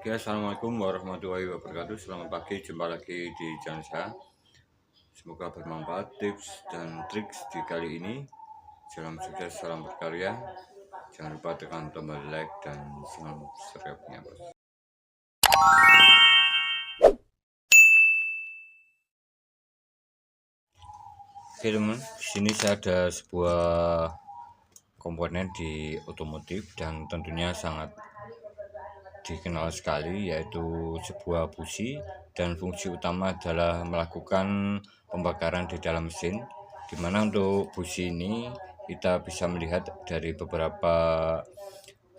Oke, assalamualaikum warahmatullahi wabarakatuh. Selamat pagi, jumpa lagi di channel saya. Semoga bermanfaat tips dan trik di kali ini. Salam sukses, salam berkarya. Jangan lupa tekan tombol like dan subscribe-nya, bos. Oke teman, di sini saya ada sebuah komponen di otomotif dan tentunya sangat dikenal sekali, yaitu sebuah busi, dan fungsi utama adalah melakukan pembakaran di dalam mesin, dimana untuk busi ini kita bisa melihat dari beberapa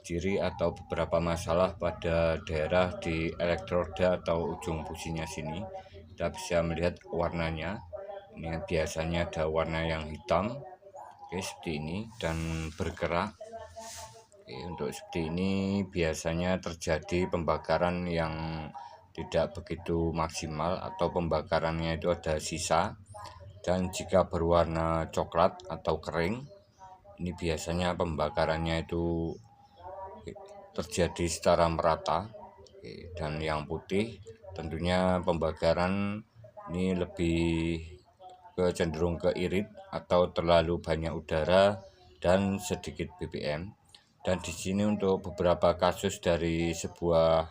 ciri atau beberapa masalah pada daerah di elektroda atau ujung businya sini. Kita bisa melihat warnanya, ini biasanya ada warna yang hitam, oke, seperti ini, dan bergerak. Untuk seperti ini biasanya terjadi pembakaran yang tidak begitu maksimal atau pembakarannya itu ada sisa, dan jika berwarna coklat atau kering, ini biasanya pembakarannya itu terjadi secara merata. Dan yang putih tentunya pembakaran ini lebih cenderung ke irit atau terlalu banyak udara dan sedikit BBM. Dan di sini untuk beberapa kasus dari sebuah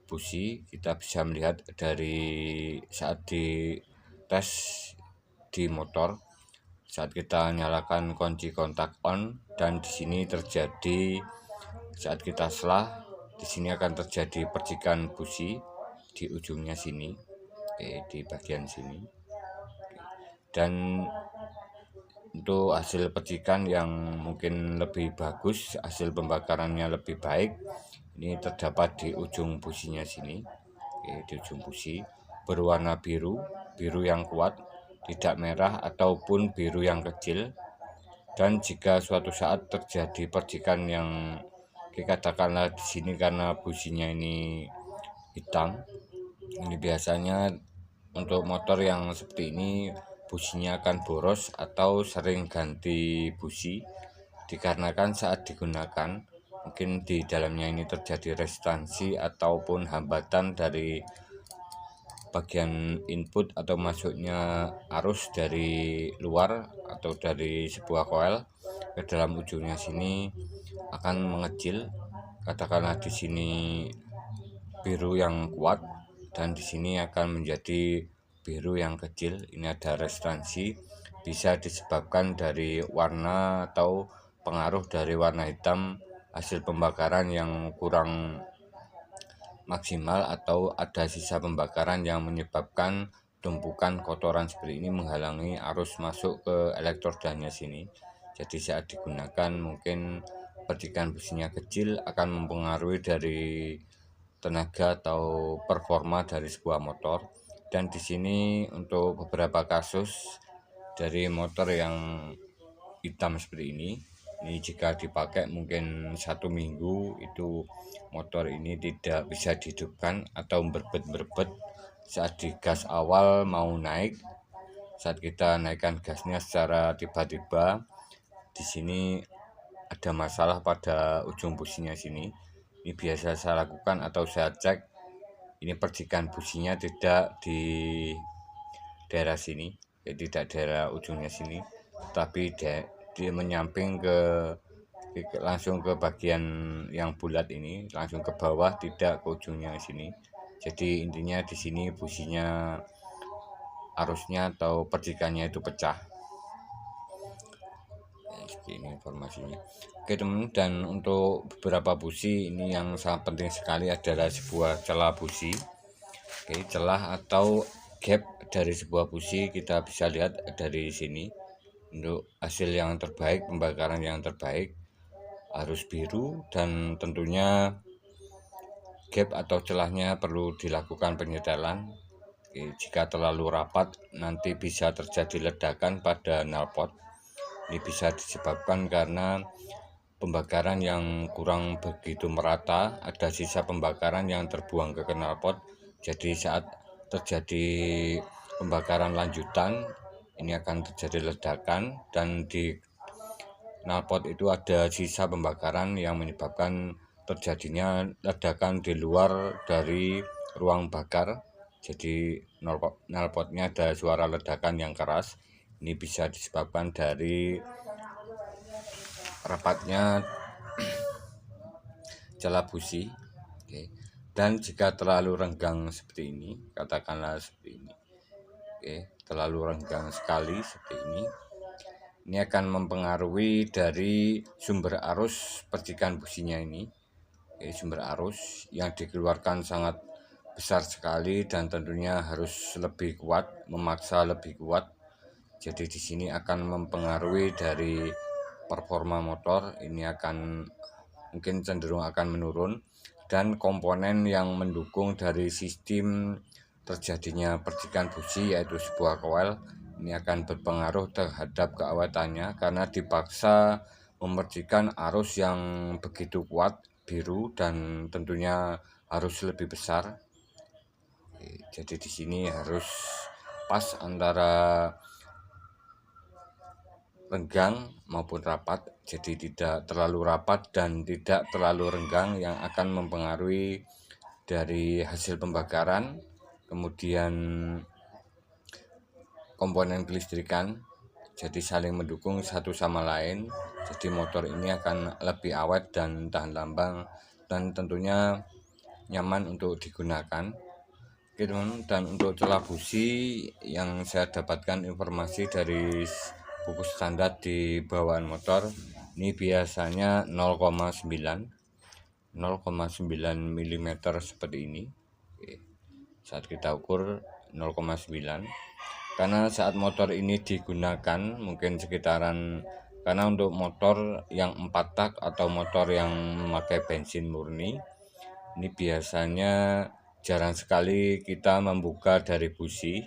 busi kita bisa melihat dari saat di tes di motor, saat kita nyalakan kunci kontak on, dan di sini terjadi saat kita selah, di sini akan terjadi percikan busi di ujungnya sini, di bagian sini. Dan untuk hasil percikan yang mungkin lebih bagus, hasil pembakarannya lebih baik, ini terdapat di ujung businya sini, di ujung busi berwarna biru yang kuat, tidak merah ataupun biru yang kecil. Dan jika suatu saat terjadi percikan yang dikatakanlah di sini karena businya ini hitam, ini biasanya untuk motor yang seperti ini businya akan boros atau sering ganti busi, dikarenakan saat digunakan mungkin di dalamnya ini terjadi resistansi ataupun hambatan dari bagian input atau masuknya arus dari luar atau dari sebuah koil ke dalam ujungnya sini akan mengecil. Katakanlah di sini biru yang kuat dan di sini akan menjadi biru yang kecil. Ini ada resistansi, bisa disebabkan dari warna atau pengaruh dari warna hitam hasil pembakaran yang kurang maksimal, atau ada sisa pembakaran yang menyebabkan tumpukan kotoran seperti ini menghalangi arus masuk ke elektrodanya sini. Jadi saat digunakan mungkin percikan businya kecil akan mempengaruhi dari tenaga atau performa dari sebuah motor. Dan di sini untuk beberapa kasus dari motor yang hitam seperti ini jika dipakai mungkin 1 minggu itu motor ini tidak bisa dihidupkan atau berbet-berbet saat di gas awal mau naik. Saat kita naikkan gasnya secara tiba-tiba, di sini ada masalah pada ujung businya sini. Ini biasa saya lakukan atau saya cek, ini percikan businya tidak di daerah sini, tidak daerah ujungnya sini, tapi dia menyamping langsung ke bagian yang bulat ini, langsung ke bawah, tidak ke ujungnya sini. Jadi intinya di sini businya arusnya atau percikannya itu pecah. Ini informasinya. Oke teman, dan untuk beberapa busi ini yang sangat penting sekali adalah sebuah celah busi. Oke, celah atau gap dari sebuah busi kita bisa lihat dari sini. Untuk hasil yang terbaik, pembakaran yang terbaik harus biru, dan tentunya gap atau celahnya perlu dilakukan penyetelan. Oke, jika terlalu rapat nanti bisa terjadi ledakan pada knalpot. Ini bisa disebabkan karena pembakaran yang kurang begitu merata, ada sisa pembakaran yang terbuang ke knalpot. Jadi saat terjadi pembakaran lanjutan ini akan terjadi ledakan, dan di knalpot itu ada sisa pembakaran yang menyebabkan terjadinya ledakan di luar dari ruang bakar. Jadi knalpotnya ada suara ledakan yang keras. Ini bisa disebabkan dari rapatnya celah busi. Oke. Dan jika terlalu renggang seperti ini, katakanlah seperti ini, oke, terlalu renggang sekali seperti ini akan mempengaruhi dari sumber arus percikan businya ini. Oke, sumber arus yang dikeluarkan sangat besar sekali dan tentunya harus lebih kuat, memaksa lebih kuat. Jadi di sini akan mempengaruhi dari performa motor, ini akan mungkin cenderung akan menurun, dan komponen yang mendukung dari sistem terjadinya percikan busi yaitu sebuah coil ini akan berpengaruh terhadap keawetannya karena dipaksa memercikan arus yang begitu kuat biru dan tentunya harus lebih besar. Jadi di sini harus pas antara renggang maupun rapat, jadi tidak terlalu rapat dan tidak terlalu renggang yang akan mempengaruhi dari hasil pembakaran, kemudian komponen kelistrikan, jadi saling mendukung satu sama lain. Jadi motor ini akan lebih awet dan tahan lambang dan tentunya nyaman untuk digunakan. Oke teman, dan untuk celah busi yang saya dapatkan informasi dari buku standar di bawaan motor ini biasanya 0,9 mm seperti ini. Oke. Saat kita ukur 0,9, karena saat motor ini digunakan mungkin sekitaran, karena untuk motor yang 4 tak atau motor yang memakai bensin murni ini biasanya jarang sekali kita membuka dari busi,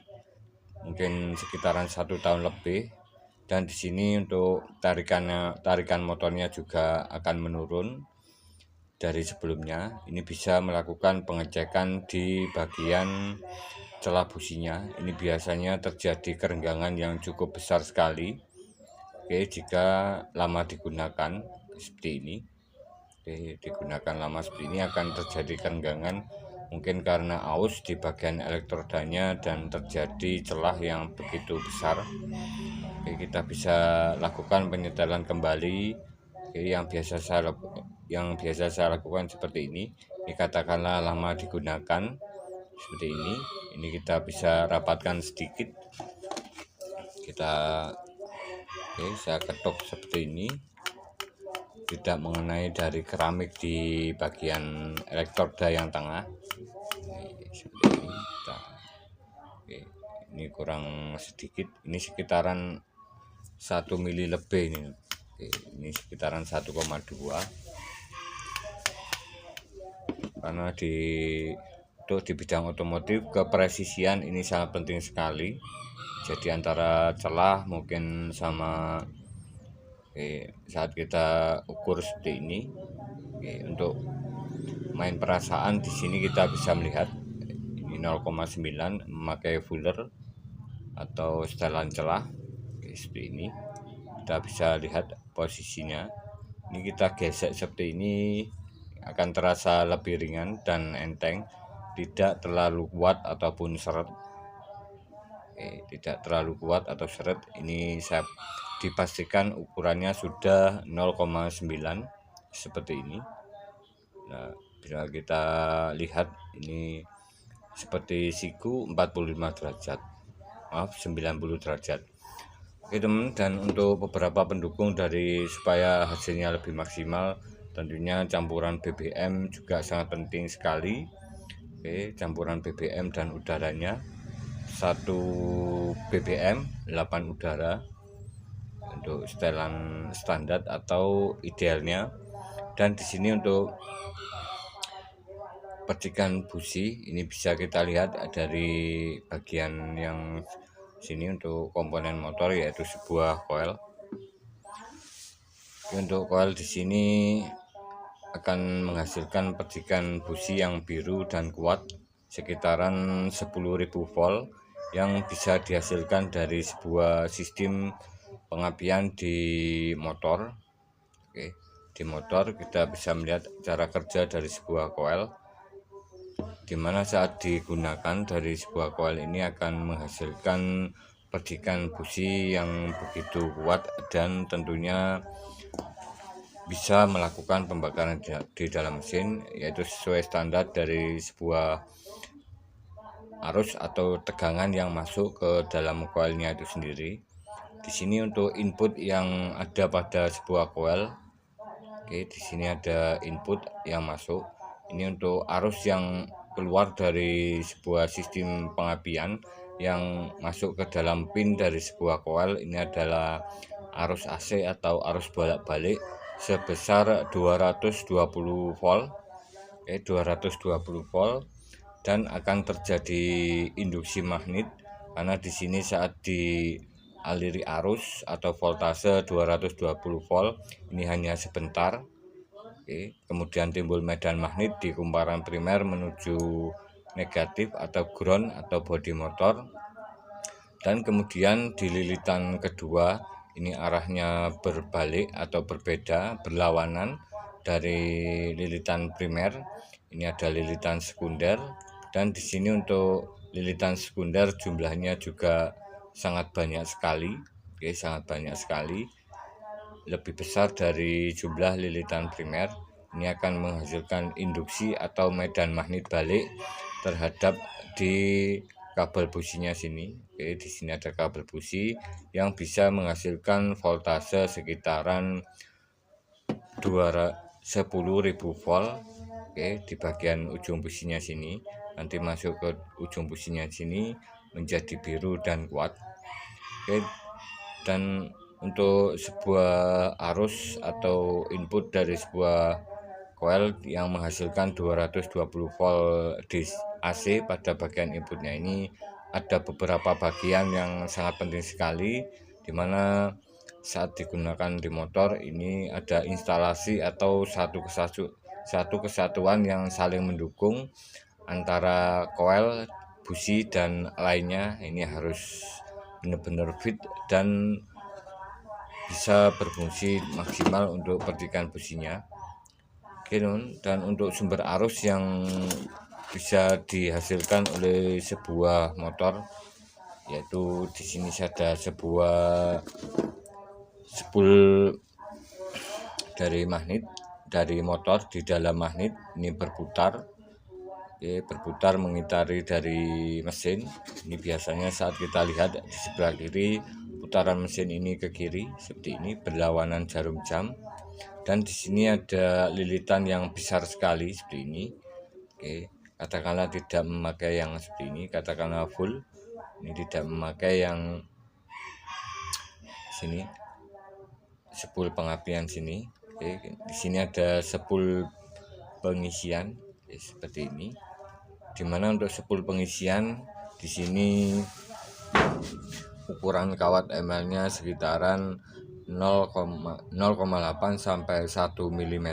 mungkin sekitaran 1 tahun lebih. Dan di sini untuk tarikan motornya juga akan menurun dari sebelumnya. Ini bisa melakukan pengecekan di bagian celah businya. Ini biasanya terjadi kerenggangan yang cukup besar sekali. Oke, jika lama digunakan seperti ini. Oke, digunakan lama seperti ini akan terjadi kerenggangan, mungkin karena aus di bagian elektrodanya dan terjadi celah yang begitu besar. Oke, kita bisa lakukan penyetelan kembali. Oke, yang biasa saya lakukan seperti ini. Ini katakanlah lama digunakan seperti ini. Ini kita bisa rapatkan sedikit. Saya ketuk seperti ini, tidak mengenai dari keramik di bagian elektroda yang tengah. Seperti ini. Oke, ini kurang sedikit, ini sekitaran 1 mili lebih ini. Oke, ini sekitaran 1,2, karena untuk di bidang otomotif kepresisian ini sangat penting sekali. Jadi antara celah mungkin sama saat kita ukur seperti ini. Untuk main perasaan di sini kita bisa melihat ini 0,9 memakai fuller atau setelan celah. Seperti ini kita bisa lihat posisinya. Ini kita gesek seperti ini akan terasa lebih ringan dan enteng, tidak terlalu kuat ataupun seret. Tidak terlalu kuat atau seret. Ini saya dipastikan ukurannya sudah 0,9 seperti ini. Nah, bila kita lihat ini seperti siku 90 derajat. Oke teman, dan untuk beberapa pendukung dari supaya hasilnya lebih maksimal, tentunya campuran BBM juga sangat penting sekali. Oke, campuran BBM dan udaranya, 1 BBM 8 udara untuk setelan standar atau idealnya. Dan di sini untuk percikan busi ini bisa kita lihat dari bagian yang sini untuk komponen motor yaitu sebuah coil. Untuk coil di sini akan menghasilkan percikan busi yang biru dan kuat sekitaran 10.000 volt yang bisa dihasilkan dari sebuah sistem pengapian di motor. Oke. di motor, kita bisa melihat cara kerja dari sebuah koil, dimana saat digunakan dari sebuah koil ini akan menghasilkan percikan busi yang begitu kuat dan tentunya bisa melakukan pembakaran di dalam mesin, yaitu sesuai standar dari sebuah arus atau tegangan yang masuk ke dalam koilnya itu sendiri. Di sini untuk input yang ada pada sebuah koil, oke, di sini ada input yang masuk. Ini untuk arus yang keluar dari sebuah sistem pengapian yang masuk ke dalam pin dari sebuah koil. Ini adalah arus AC atau arus bolak-balik sebesar 220 volt, 220 volt, dan akan terjadi induksi magnet karena di sini saat dialiri arus atau voltase 220 volt ini hanya sebentar. Kemudian timbul medan magnet di kumparan primer menuju negatif atau ground atau bodi motor, dan kemudian di lilitan kedua ini arahnya berbalik atau berbeda, berlawanan dari lilitan primer. Ini ada lilitan sekunder, dan di sini untuk lilitan sekunder jumlahnya juga sangat banyak sekali, sangat banyak sekali, lebih besar dari jumlah lilitan primer. Ini akan menghasilkan induksi atau medan magnet balik terhadap di kabel businya sini. Di sini ada kabel busi yang bisa menghasilkan voltase sekitaran 10.000 volt. Di bagian ujung businya sini, nanti masuk ke ujung businya sini menjadi biru dan kuat. Dan untuk sebuah arus atau input dari sebuah coil yang menghasilkan 220 volt AC pada bagian inputnya ini ada beberapa bagian yang sangat penting sekali, dimana saat digunakan di motor ini ada instalasi atau satu kesatuan yang saling mendukung antara coil, busi, dan lainnya. Ini harus benar-benar fit dan bisa berfungsi maksimal untuk percikan businya. Dan untuk sumber arus yang bisa dihasilkan oleh sebuah motor, yaitu di sini ada sebuah spool dari magnet dari motor di dalam magnet ini berputar, berputar mengitari dari mesin. Ini biasanya saat kita lihat di sebelah kiri, putaran mesin ini ke kiri seperti ini berlawanan jarum jam, dan di sini ada lilitan yang besar sekali seperti ini. Katakanlah tidak memakai yang seperti ini, katakanlah full, ini tidak memakai yang sini spool pengapian sini. Di sini ada spool pengisian seperti ini, dimana untuk spool pengisian di sini ukuran kawat ml-nya sekitaran 0,8 sampai 1 mm.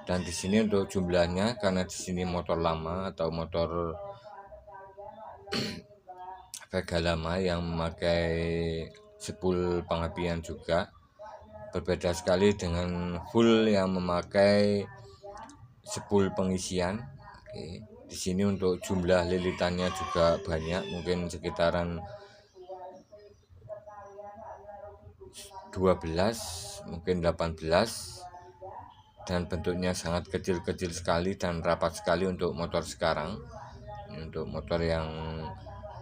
Dan di sini untuk jumlahnya, karena di sini motor lama atau motor Vega lama yang memakai spool pengapian juga, berbeda sekali dengan full yang memakai spool pengisian. Di sini untuk jumlah lilitannya juga banyak, mungkin sekitaran 12, mungkin 18, dan bentuknya sangat kecil-kecil sekali dan rapat sekali untuk motor sekarang. Ini untuk motor yang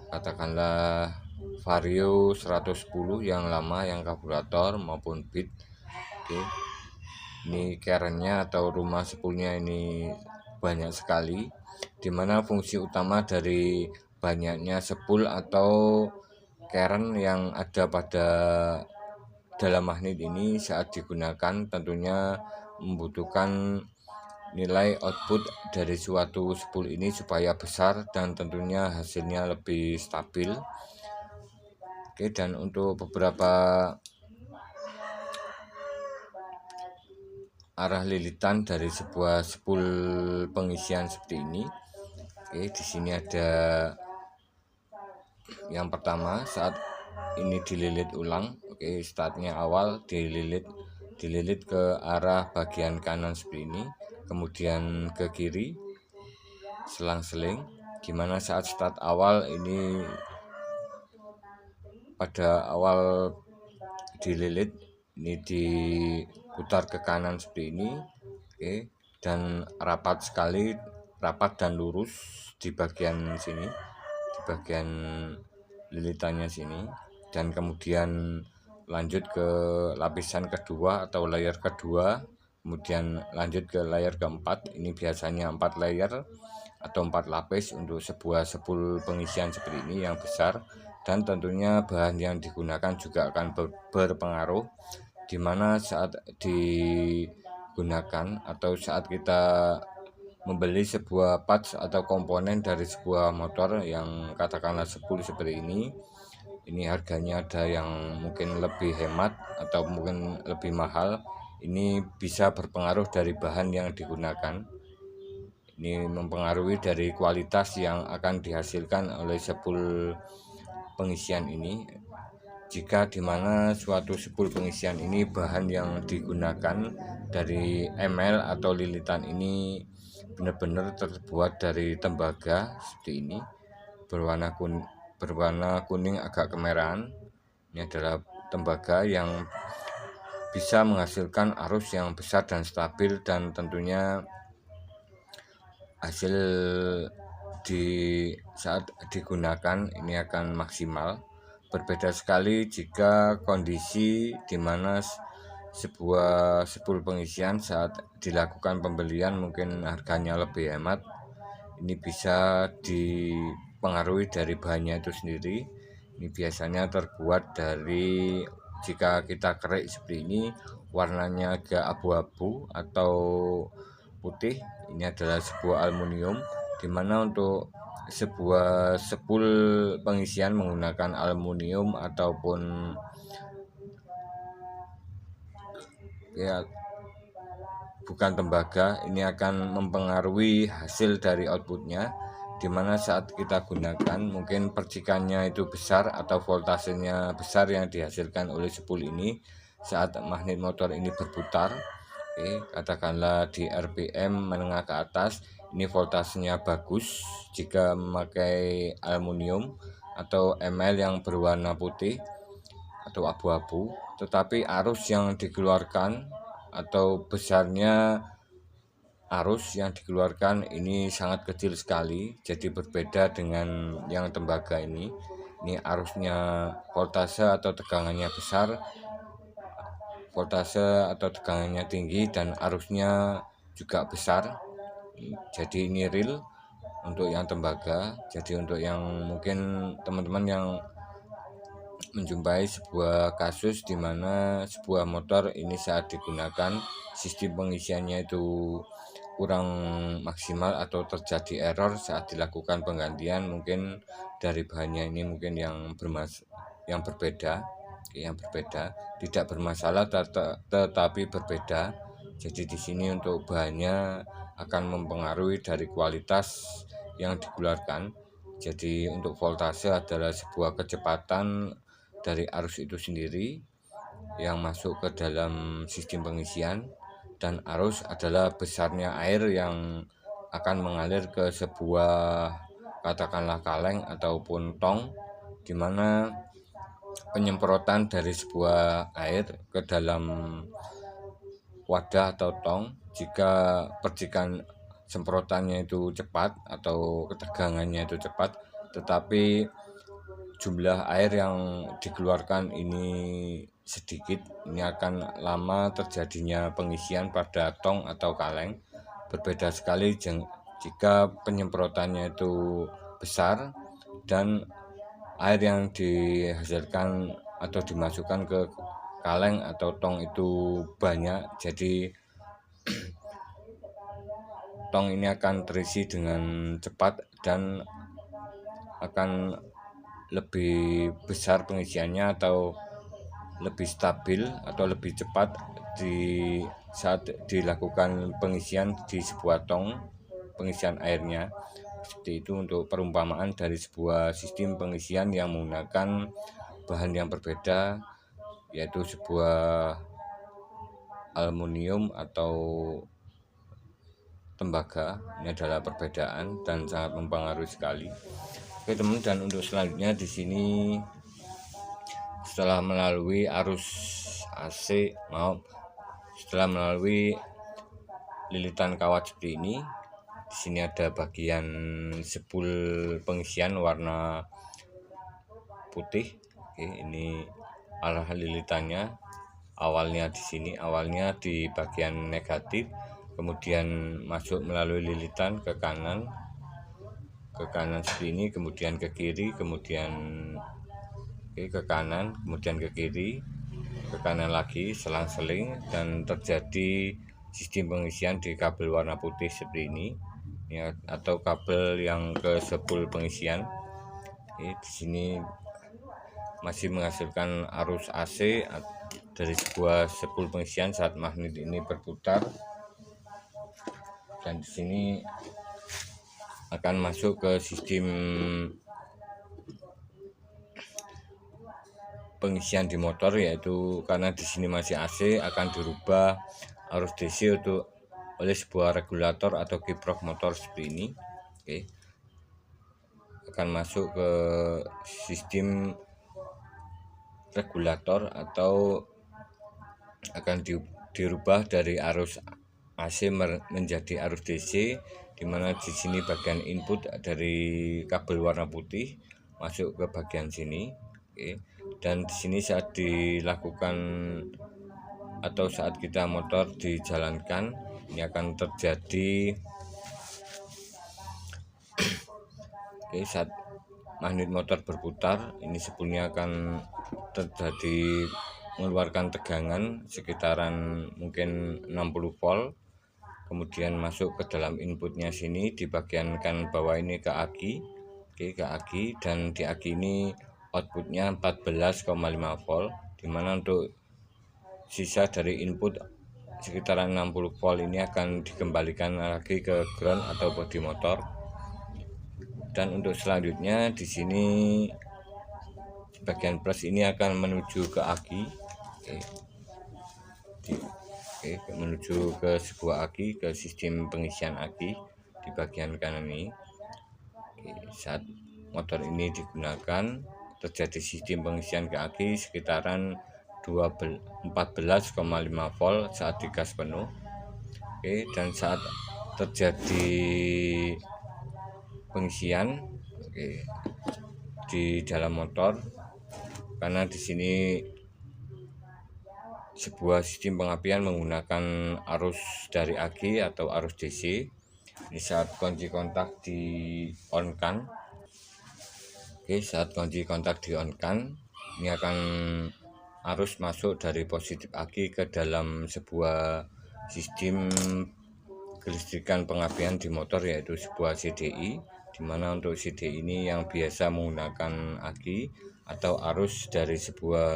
katakanlah Vario 110 yang lama, yang karburator maupun Beat. Ini kerennya atau rumah spoolnya ini banyak sekali, dimana fungsi utama dari banyaknya spool atau keren yang ada pada dalam magnet ini saat digunakan tentunya membutuhkan nilai output dari suatu spool ini supaya besar dan tentunya hasilnya lebih stabil. Dan untuk beberapa arah lilitan dari sebuah spool pengisian seperti ini. Di sini ada yang pertama, saat ini dililit ulang. Startnya awal dililit dililit ke arah bagian kanan seperti ini, kemudian ke kiri selang-seling, gimana saat start awal ini pada awal dililit ini diputar ke kanan seperti ini. Oke, dan rapat dan lurus di bagian sini, di bagian lilitannya sini, dan kemudian lanjut ke lapisan kedua atau layer kedua, kemudian lanjut ke layer keempat. Ini biasanya 4 layer atau 4 lapis untuk sebuah sepul pengisian seperti ini yang besar, dan tentunya bahan yang digunakan juga akan berpengaruh, dimana saat digunakan atau saat kita membeli sebuah parts atau komponen dari sebuah motor yang katakanlah sepul seperti ini harganya ada yang mungkin lebih hemat atau mungkin lebih mahal. Ini bisa berpengaruh dari bahan yang digunakan. Ini mempengaruhi dari kualitas yang akan dihasilkan oleh sepul pengisian ini. Jika dimana suatu sepul pengisian ini bahan yang digunakan dari ML atau lilitan ini benar-benar terbuat dari tembaga seperti ini, berwarna kuning agak kemerahan. Ini adalah tembaga yang bisa menghasilkan arus yang besar dan stabil, dan tentunya hasil saat digunakan ini akan maksimal. Berbeda sekali jika kondisi di mana sebuah sepul pengisian saat dilakukan pembelian mungkin harganya lebih hemat. Ini bisa dipengaruhi dari bahannya itu sendiri. Ini biasanya terbuat dari, jika kita kerik seperti ini warnanya agak abu-abu atau putih, ini adalah sebuah aluminium, dimana untuk sebuah sepul pengisian menggunakan aluminium ataupun ya bukan tembaga, ini akan mempengaruhi hasil dari outputnya, dimana saat kita gunakan mungkin percikannya itu besar atau voltasenya besar yang dihasilkan oleh sepul ini saat magnet motor ini berputar. Oke, katakanlah di RPM menengah ke atas, ini voltasenya bagus jika memakai aluminium atau ML yang berwarna putih atau abu-abu, tetapi arus yang dikeluarkan atau besarnya arus yang dikeluarkan ini sangat kecil sekali. Jadi berbeda dengan yang tembaga ini arusnya voltase atau tegangannya besar, voltase atau tegangannya tinggi, dan arusnya juga besar. Jadi ini real untuk yang tembaga. Jadi untuk yang mungkin teman-teman yang menjumpai sebuah kasus di mana sebuah motor ini saat digunakan sistem pengisiannya itu kurang maksimal atau terjadi error saat dilakukan penggantian, mungkin dari bahannya ini mungkin yang berbeda, tidak bermasalah tetapi berbeda. Jadi di sini untuk bahannya akan mempengaruhi dari kualitas yang dikeluarkan. Jadi untuk voltase adalah sebuah kecepatan dari arus itu sendiri yang masuk ke dalam sistem pengisian, dan arus adalah besarnya air yang akan mengalir ke sebuah katakanlah kaleng ataupun tong, di mana penyemprotan dari sebuah air ke dalam wadah atau tong, jika percikan semprotannya itu cepat atau ketegangannya itu cepat, tetapi jumlah air yang dikeluarkan ini sedikit, ini akan lama terjadinya pengisian pada tong atau kaleng. Berbeda sekali jika penyemprotannya itu besar dan air yang dihasilkan atau dimasukkan ke kaleng atau tong itu banyak. Jadi tong ini akan terisi dengan cepat dan akan lebih besar pengisiannya atau lebih stabil atau lebih cepat di saat dilakukan pengisian di sebuah tong pengisian airnya. Seperti itu untuk perumpamaan dari sebuah sistem pengisian yang menggunakan bahan yang berbeda, yaitu sebuah aluminium atau tembaga. Ini adalah perbedaan dan sangat mempengaruhi sekali. Oke teman, dan untuk selanjutnya di sini setelah melalui arus AC, setelah melalui lilitan kawat seperti ini, di sini ada bagian sepul pengisian warna putih. Oke, ini arah lilitannya. Awalnya di sini, awalnya di bagian negatif, kemudian masuk melalui lilitan ke kanan seperti ini, kemudian ke kiri, kemudian ke kanan, kemudian ke kiri, ke kanan lagi, selang-seling, dan terjadi sistem pengisian di kabel warna putih seperti ini, ya, atau kabel yang ke sepul pengisian. Di sini masih menghasilkan arus AC dari sebuah sepul pengisian saat magnet ini berputar, dan di sini akan masuk ke sistem pengisian di motor, yaitu karena di sini masih AC akan dirubah arus DC oleh sebuah regulator atau kiprok motor seperti ini. Oke, akan masuk ke sistem regulator atau akan dirubah dari arus AC menjadi arus DC, di mana di sini bagian input dari kabel warna putih masuk ke bagian sini. Oke, dan di sini saat dilakukan atau saat kita motor dijalankan, ini akan terjadi saat magnet motor berputar, ini sepulnya akan terjadi mengeluarkan tegangan sekitaran mungkin 60 volt, kemudian masuk ke dalam inputnya sini di bagian kanan bawah ini ke aki. Oke, ke aki, dan di aki ini outputnya 14,5 volt, dimana untuk sisa dari input sekitaran 60 volt ini akan dikembalikan lagi ke ground atau bodi motor. Dan untuk selanjutnya di sini bagian plus ini akan menuju ke aki. Menuju ke sebuah aki, ke sistem pengisian aki di bagian kanan ini. Saat motor ini digunakan, terjadi sistem pengisian ke aki sekitaran 14,5 volt saat digas penuh. Dan saat terjadi pengisian di dalam motor, karena di sini sebuah sistem pengapian menggunakan arus dari aki atau arus DC. Ini saat kunci kontak di on kan. Saat kunci kontak di on kan, ini akan arus masuk dari positif aki ke dalam sebuah sistem kelistrikan pengapian di motor, yaitu sebuah CDI, dimana untuk CDI ini yang biasa menggunakan aki atau arus dari sebuah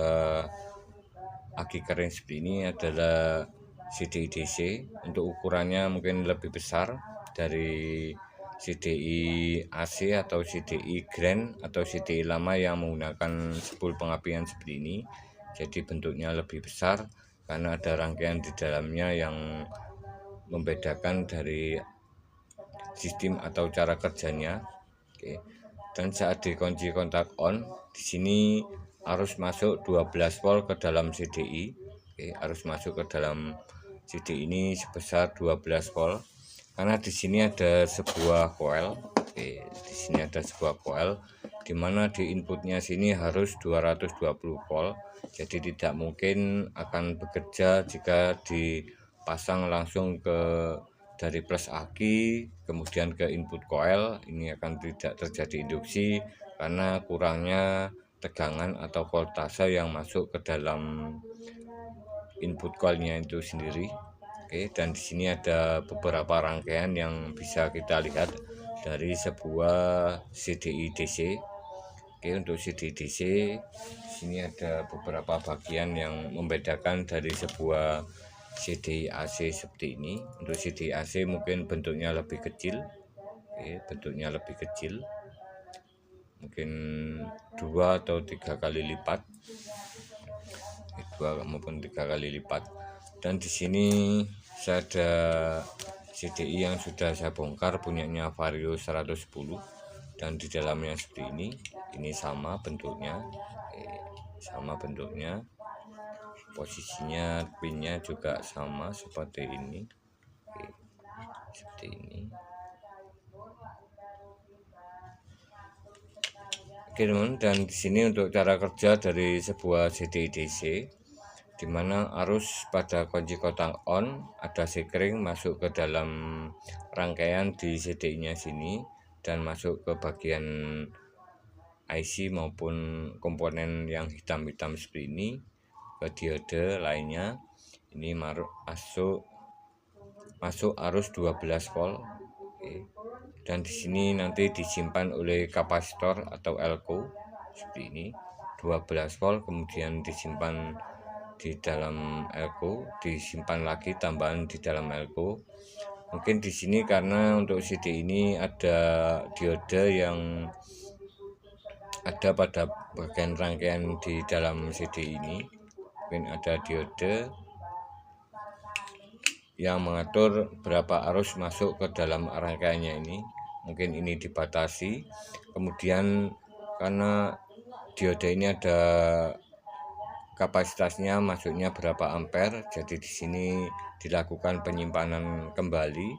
aki kering seperti ini adalah CDI DC. Untuk ukurannya mungkin lebih besar dari CDI AC atau CDI Grand atau CDI lama yang menggunakan sepul pengapian seperti ini. Jadi bentuknya lebih besar karena ada rangkaian di dalamnya yang membedakan dari sistem atau cara kerjanya. Dan saat dikunci kontak on, di sini arus masuk 12 volt ke dalam CDI. Arus masuk ke dalam CDI ini sebesar 12 volt. Karena di sini ada sebuah coil. Di sini ada sebuah coil di mana di inputnya sini harus 220 volt. Jadi tidak mungkin akan bekerja jika dipasang langsung ke dari plus aki kemudian ke input coil. Ini akan tidak terjadi induksi karena kurangnya tegangan atau voltase yang masuk ke dalam input coilnya itu sendiri. Dan di sini ada beberapa rangkaian yang bisa kita lihat dari sebuah CDI DC. Untuk CDI DC di sini ada beberapa bagian yang membedakan dari sebuah CDI AC seperti ini. Untuk CDI AC mungkin bentuknya lebih kecil, mungkin 2 atau 3 kali lipat, 2 maupun 3 kali lipat. Dan di sini saya ada CDI yang sudah saya bongkar, punyanya Vario 110, dan di dalamnya seperti ini. Ini sama bentuknya, posisinya pinnya juga sama seperti ini. Seperti ini. Oke teman, dan di sini untuk cara kerja dari sebuah CDI DC, di mana arus pada kunci kotak on, ada sekring masuk ke dalam rangkaian di CDI-nya sini dan masuk ke bagian IC maupun komponen yang hitam-hitam seperti ini ke diode lainnya. Ini masuk arus 12 volt. Oke. Dan di sini nanti disimpan oleh kapasitor atau elko seperti ini, 12 volt, kemudian disimpan di dalam elko, disimpan lagi tambahan di dalam elko. Mungkin di sini karena untuk CD ini ada diode yang ada pada bagian rangkaian di dalam CD ini, mungkin ada diode yang mengatur berapa arus masuk ke dalam rangkaiannya ini. Mungkin ini dibatasi. Kemudian karena diode ini ada kapasitasnya masuknya berapa ampere, jadi di sini dilakukan penyimpanan kembali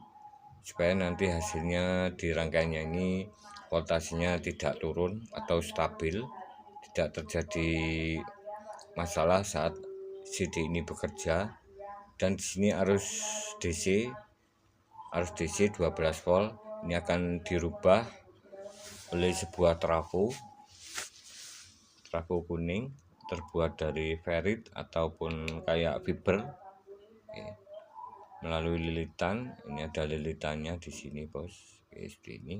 supaya nanti hasilnya di rangkaiannya ini voltasenya tidak turun atau stabil, tidak terjadi masalah saat CD ini bekerja. Dan di sini arus DC 12 volt ini akan dirubah oleh sebuah trafo kuning terbuat dari ferrit ataupun kayak fiber. Oke. Melalui lilitan, ini ada lilitannya di sini bos. Oke, seperti ini.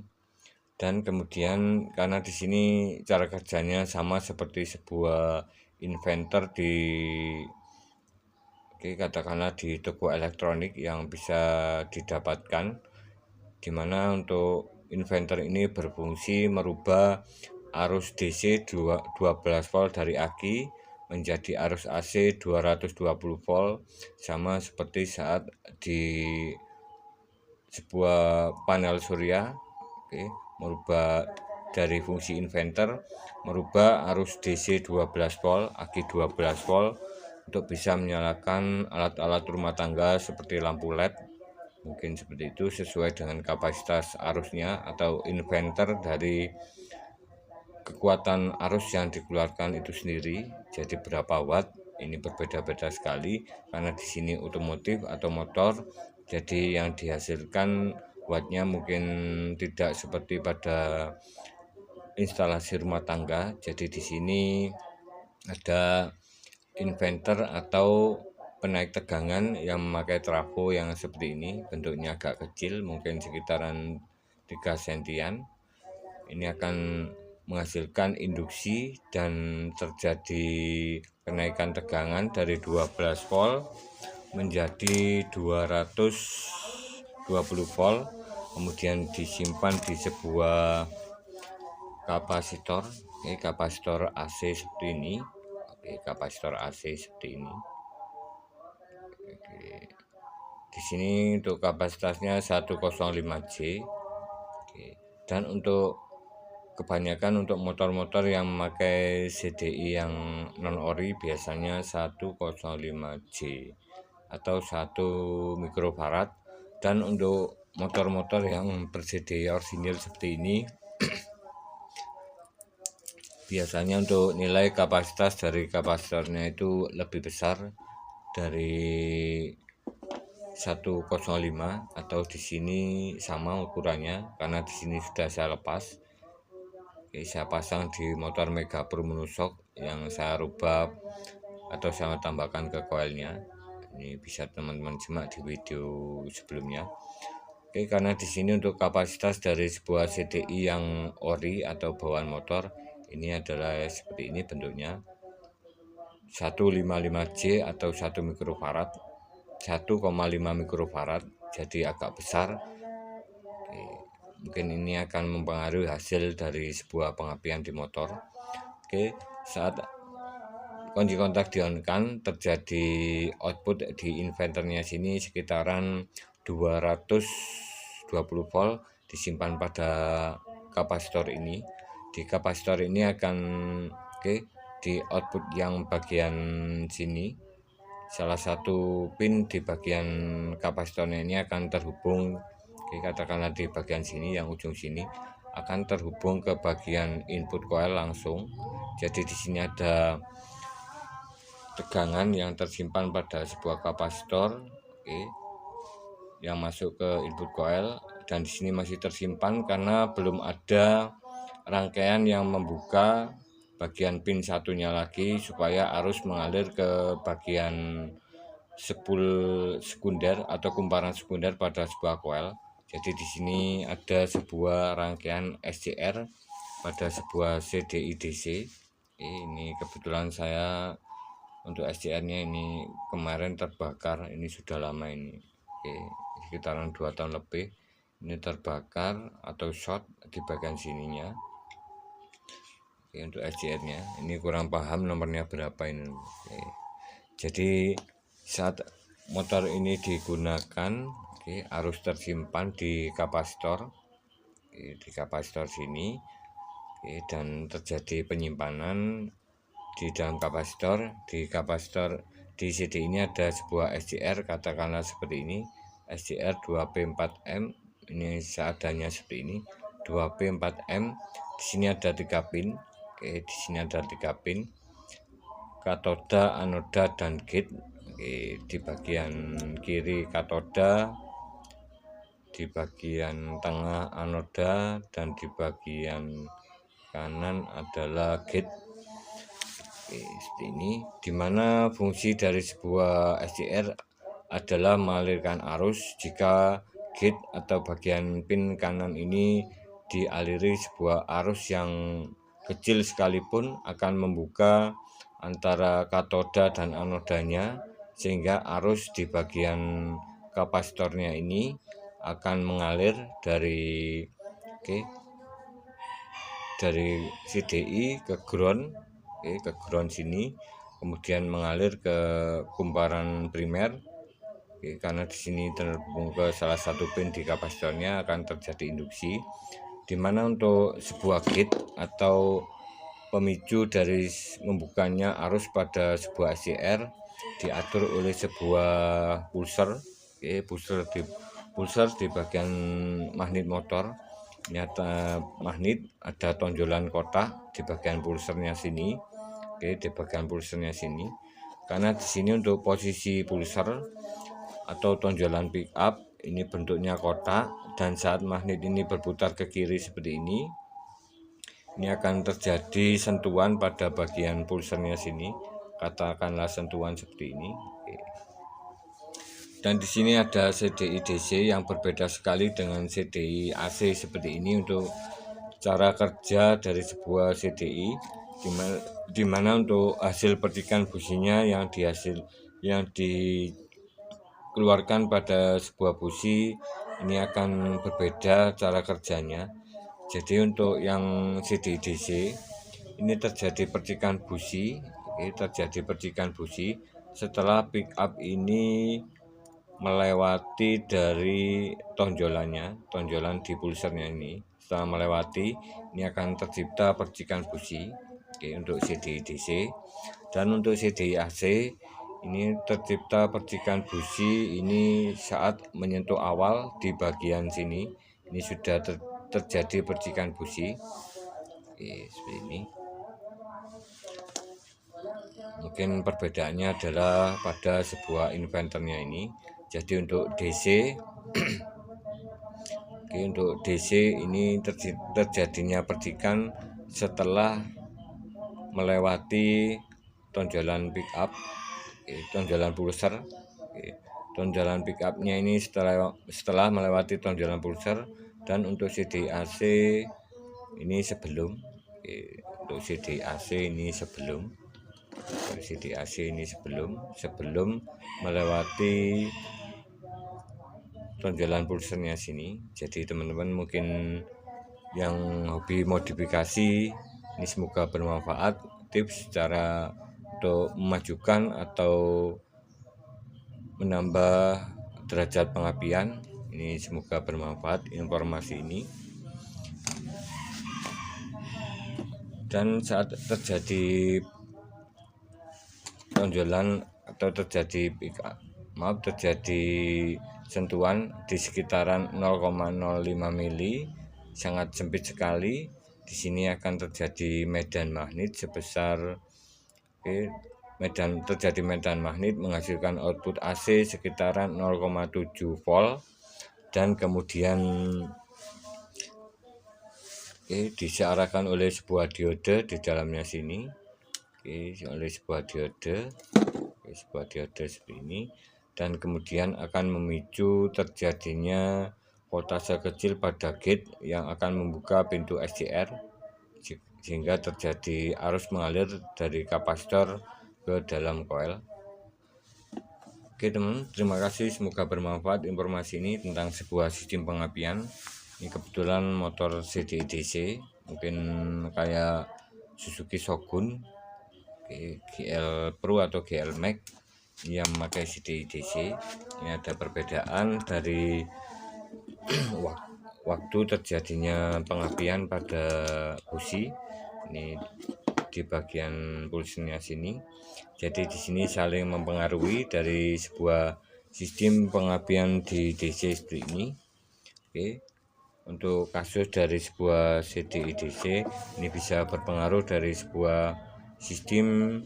Dan kemudian karena di sini cara kerjanya sama seperti sebuah inverter katakanlah di toko elektronik yang bisa didapatkan, dimana untuk inverter ini berfungsi merubah arus DC 12 volt dari aki menjadi arus AC 220 volt, sama seperti saat di sebuah panel surya. Oke, merubah dari fungsi inverter, merubah arus DC 12 volt, aki 12 volt untuk bisa menyalakan alat-alat rumah tangga seperti lampu LED. Mungkin seperti itu sesuai dengan kapasitas arusnya atau inverter dari kekuatan arus yang dikeluarkan itu sendiri. Jadi berapa watt ini berbeda-beda sekali karena di sini otomotif atau motor. Jadi yang dihasilkan wattnya mungkin tidak seperti pada instalasi rumah tangga. Jadi di sini ada inverter atau penaik tegangan yang memakai trafo yang seperti ini, bentuknya agak kecil, mungkin sekitaran 3 sentian. Ini akan menghasilkan induksi dan terjadi kenaikan tegangan dari 12 volt menjadi 220 volt, kemudian disimpan di sebuah kapasitor. Kapasitor AC seperti ini. Kapasitor AC seperti ini. Di sini untuk kapasitasnya 105J. Dan untuk kebanyakan untuk motor-motor yang memakai CDI yang non ori biasanya 105J atau 1 mikrofarad. Dan untuk motor-motor yang ber-CDI orisinil seperti ini biasanya untuk nilai kapasitas dari kapasitornya itu lebih besar dari 105, atau di sini sama ukurannya karena di sini sudah saya lepas. Oke, saya pasang di motor Mega Pro Monoshock yang saya rubah atau saya tambahkan ke koilnya. Ini bisa teman-teman simak di video sebelumnya. Oke, karena di sini untuk kapasitas dari sebuah CDI yang ori atau bawaan motor ini adalah seperti ini bentuknya, 155J atau 1 mikrofarad, 1,5 mikrofarad, jadi agak besar. Oke, mungkin ini akan mempengaruhi hasil dari sebuah pengapian di motor. Oke, saat kunci kontak di on kan, terjadi output di inverternya sini sekitaran 220 volt disimpan pada kapasitor ini. Di kapasitor ini akan di output yang bagian sini, salah satu pin di bagian kapasitornya ini akan terhubung, katakanlah di bagian sini, yang ujung sini akan terhubung ke bagian input coil langsung. Jadi di sini ada tegangan yang tersimpan pada sebuah kapasitor yang masuk ke input coil, dan di sini masih tersimpan karena belum ada rangkaian yang membuka bagian pin satunya lagi supaya arus mengalir ke bagian spool sekunder atau kumparan sekunder pada sebuah coil. Jadi di sini ada sebuah rangkaian SCR pada sebuah CDI DC. Ini kebetulan saya untuk SCR-nya ini kemarin terbakar, ini sudah lama ini, sekitaran 2 tahun lebih. Ini terbakar atau short di bagian sininya. Untuk SCR-nya ini kurang paham nomornya berapa ini. Jadi saat motor ini digunakan, arus tersimpan di kapasitor, sini, dan terjadi penyimpanan di dalam kapasitor. Di kapasitor di CD ini ada sebuah SCR, katakanlah seperti ini, SCR 2P4M. Ini seadanya seperti ini, 2P4M. Di sini ada 3 pin. Di sini ada 3 pin, katoda, anoda, dan gate. Di bagian kiri katoda, di bagian tengah anoda, dan di bagian kanan adalah gate. Seperti ini, dimana fungsi dari sebuah SCR adalah mengalirkan arus. Jika gate atau bagian pin kanan ini dialiri sebuah arus yang kecil sekalipun akan membuka antara katoda dan anodanya, sehingga arus di bagian kapasitornya ini akan mengalir dari CDI ke ground, ke ground sini, kemudian mengalir ke kumparan primer, karena di sini terhubung ke salah satu pin di kapasitornya akan terjadi induksi, dimana untuk sebuah gate atau pemicu dari membukanya arus pada sebuah SCR diatur oleh sebuah pulser, pulser di bagian magnet motor. Ini ada magnet, ada tonjolan kotak di bagian pulsernya sini, di bagian pulsernya sini. Karena di sini untuk posisi pulser atau tonjolan pick up ini bentuknya kotak, dan saat magnet ini berputar ke kiri seperti ini akan terjadi sentuhan pada bagian pulsernya sini, katakanlah sentuhan seperti ini. Dan di sini ada CDI DC yang berbeda sekali dengan CDI AC seperti ini. Untuk cara kerja dari sebuah CDI, dimana untuk hasil percikan businya yang dikeluarkan pada sebuah busi ini akan berbeda cara kerjanya. Jadi untuk yang CDI DC ini terjadi percikan busi, setelah pick up ini melewati dari tonjolan di pulsernya ini. Setelah melewati, ini akan tercipta percikan busi, untuk CDI DC. Dan untuk CDI AC ini tercipta percikan busi ini saat menyentuh awal di bagian sini. Ini sudah terjadi percikan busi, seperti ini. Mungkin perbedaannya adalah pada sebuah inverternya ini. Jadi untuk DC untuk DC ini terjadinya percikan setelah melewati tonjolan pick up, tonjolan pulser. Tonjolan pick up-nya ini setelah melewati tonjolan pulser. Dan untuk CDI AC ini sebelum, untuk CDI AC ini sebelum, sebelum melewati tonjolan pulsernya sini. Jadi teman-teman mungkin yang hobi modifikasi ini semoga bermanfaat, tips cara untuk memajukan atau menambah derajat pengapian. Ini semoga bermanfaat informasi ini. Dan saat terjadi tonjolan atau terjadi sentuhan di sekitaran 0,05 mili, sangat sempit sekali. Di sini akan terjadi medan magnet sebesar terjadi medan magnet menghasilkan output AC sekitaran 0,7 volt, dan kemudian disearahkan oleh sebuah diode di dalamnya sini. Oleh sebuah diode seperti ini, dan kemudian akan memicu terjadinya voltase kecil pada gate yang akan membuka pintu SCR, sehingga terjadi arus mengalir dari kapasitor ke dalam koil. Oke teman, terima kasih, semoga bermanfaat informasi ini tentang sebuah sistem pengapian. Ini kebetulan motor CDI DC, mungkin kayak Suzuki Shogun, GL Pro atau GL Max yang memakai CDI DC. Ini ada perbedaan dari waktu terjadinya pengapian pada busi. Ini di bagian pulsnya sini. Jadi di sini saling mempengaruhi dari sebuah sistem pengapian di DC seperti ini. Oke. Untuk kasus dari sebuah CDI DC, ini bisa berpengaruh dari sebuah sistem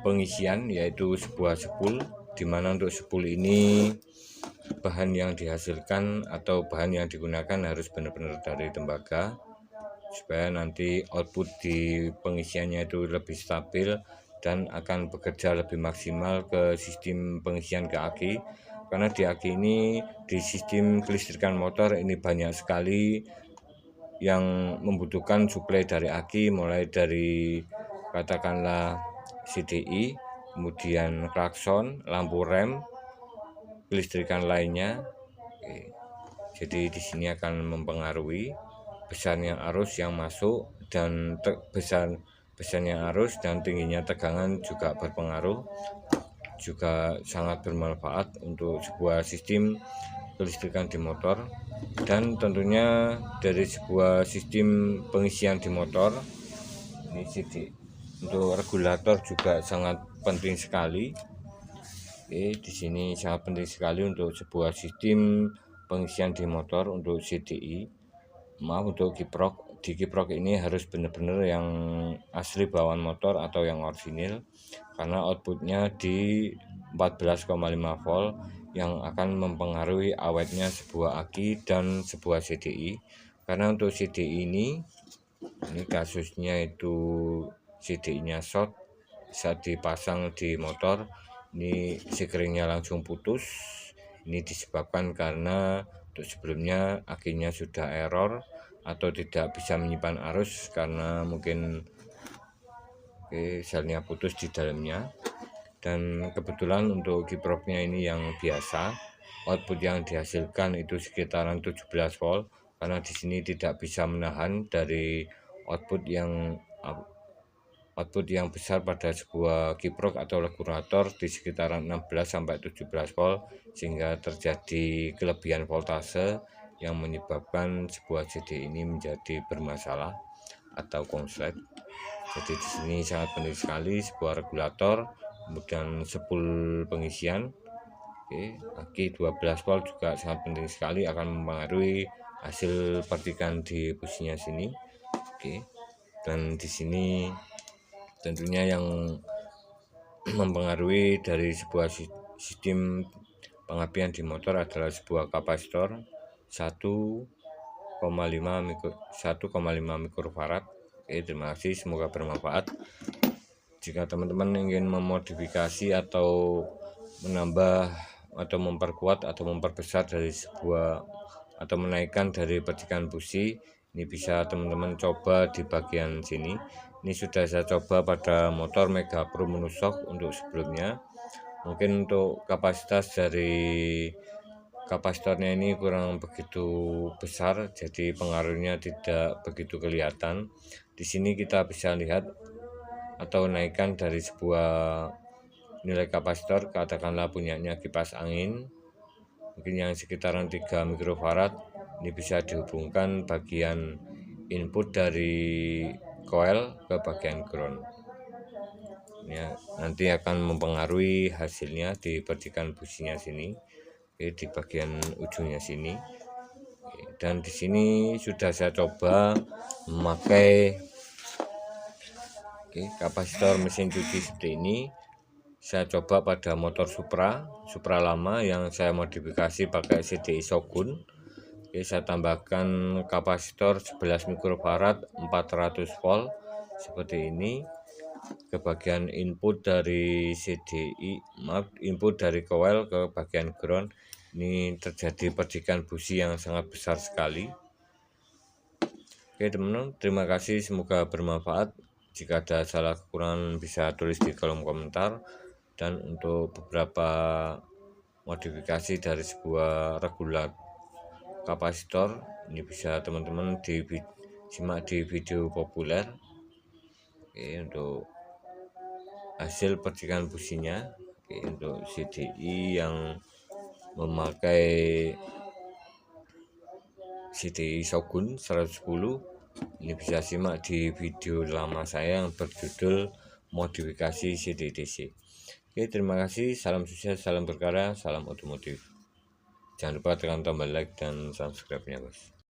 pengisian, yaitu sebuah spool, di mana untuk spool ini bahan yang dihasilkan atau bahan yang digunakan harus benar-benar dari tembaga, supaya nanti output di pengisiannya itu lebih stabil dan akan bekerja lebih maksimal ke sistem pengisian ke aki. Karena di aki ini, di sistem kelistrikan motor ini banyak sekali yang membutuhkan suplai dari aki, mulai dari katakanlah CDI, kemudian klakson, lampu rem, kelistrikan lainnya. Jadi di sini akan mempengaruhi besarnya arus yang masuk, dan besarnya arus dan tingginya tegangan juga berpengaruh, juga sangat bermanfaat untuk sebuah sistem kelistrikan di motor. Dan tentunya dari sebuah sistem pengisian di motor ini untuk regulator juga sangat penting sekali. Di sini sangat penting sekali untuk sebuah sistem pengisian di motor untuk CDI. Untuk kiprok, di kiprok ini harus benar-benar yang asli bawaan motor atau yang orisinil, karena outputnya di 14,5 volt yang akan mempengaruhi awetnya sebuah aki dan sebuah CDI. Karena untuk CDI ini kasusnya itu CDI-nya short saat dipasang di motor, ini sekringnya langsung putus. Ini disebabkan karena untuk sebelumnya akinya sudah error atau tidak bisa menyimpan arus karena mungkin selnya putus di dalamnya. Dan kebetulan untuk kiproknya ini yang biasa, output yang dihasilkan itu sekitaran 17 volt, karena di sini tidak bisa menahan dari output yang besar pada sebuah kiprok atau regulator di sekitaran 16 sampai 17 volt, sehingga terjadi kelebihan voltase yang menyebabkan sebuah CD ini menjadi bermasalah atau konslet. Jadi di sini sangat penting sekali sebuah regulator, kemudian spool pengisian. Aki 12 volt juga sangat penting sekali, akan mempengaruhi hasil percikan di businya sini. Dan di sini tentunya yang mempengaruhi dari sebuah sistem pengapian di motor adalah sebuah kapasitor 1,5 mikrofarad. Terima kasih, semoga bermanfaat. Jika teman-teman ingin memodifikasi atau menambah atau memperkuat atau memperbesar dari sebuah atau menaikkan dari percikan busi, ini bisa teman-teman coba di bagian sini. Ini sudah saya coba pada motor Mega Pro Menusok untuk sebelumnya. Mungkin untuk kapasitas dari kapasitornya ini kurang begitu besar, jadi pengaruhnya tidak begitu kelihatan. Di sini kita bisa lihat atau naikkan dari sebuah nilai kapasitor, katakanlah punyanya kipas angin mungkin yang sekitaran 3 mikrofarad, ini bisa dihubungkan bagian input dari coil ke bagian ground ya, nanti akan mempengaruhi hasilnya di percikan businya sini. Oke, di bagian ujungnya sini. Oke, dan di sini sudah saya coba memakai kapasitor mesin cuci seperti ini. Saya coba pada motor Supra lama yang saya modifikasi pakai CDI Shogun. Oke, saya tambahkan kapasitor 11 mikrofarad 400 volt seperti ini ke bagian input dari input dari coil ke bagian ground. Ini terjadi percikan busi yang sangat besar sekali. Oke teman-teman, terima kasih, semoga bermanfaat. Jika ada salah kekurangan bisa tulis di kolom komentar. Dan untuk beberapa modifikasi dari sebuah regulator kapasitor, ini bisa teman-teman simak di video populer. Oke, untuk hasil percikan businya. Oke, untuk CDI yang memakai CDI Shogun 110, ini bisa simak di video lama saya yang berjudul modifikasi CDI DC. Oke, terima kasih, salam sukses, salam berkarya, salam otomotif. Jangan lupa tekan tombol like dan subscribe-nya, bos.